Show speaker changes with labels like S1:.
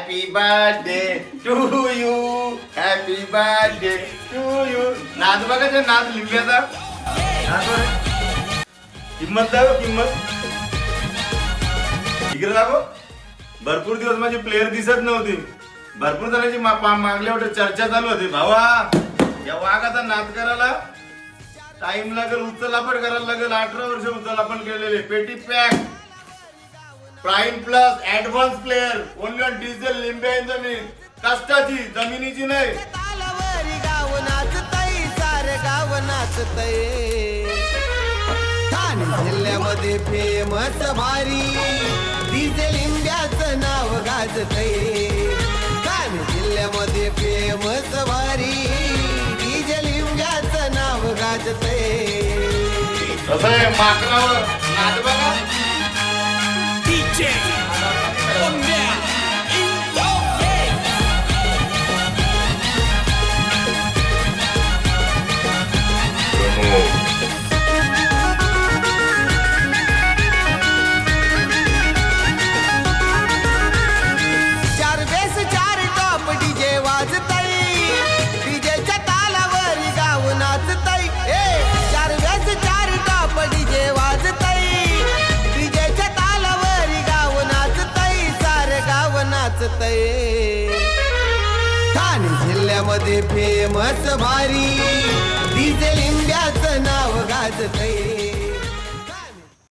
S1: Happy birthday to you, happy birthday to you. नाच बघा ते नाच लिंब्याचा. किंमत दाखव किंमत. इकडे दाखव. भरपूर दिवस माझी प्लेअर दिसत नव्हती. भरपूर जणांची मागल्यावर चर्चा चालू होती. भावा या वाघाचा नाद करायला टाइम लागेल, उचलापट करायला लागेल. 18 वर्ष उचलापट केलेले. पेटी pack prime plus advance player only on diesel लिंबे इन जमीन. कष्टाची जमिनीची नाही.
S2: गाव नाचतय सारे गाव नाचतय. ठाणे जिल्ह्यामध्ये फेमस भारी डिझेल लिंब्याचं नाव गाजतय. ठाणे जिल्ह्यामध्ये फेमस भारी डिझेल लिंब्याचं नाव गाजतय.
S1: कसं आहे माकडावर नाद बघा.
S2: चार बेस चार टॉप डीजे वाजतय. डीजेच्या तालावर गाव नाचतय. चार बेस चार टॉप डीजे वाजतय. डीजेच्या तालावर गाव नाचतय सारे गाव नाचतय. ठाणे जिल्ह्यामध्ये फेमस भारी डिझेल लिंब्याचं नाव गाजतय.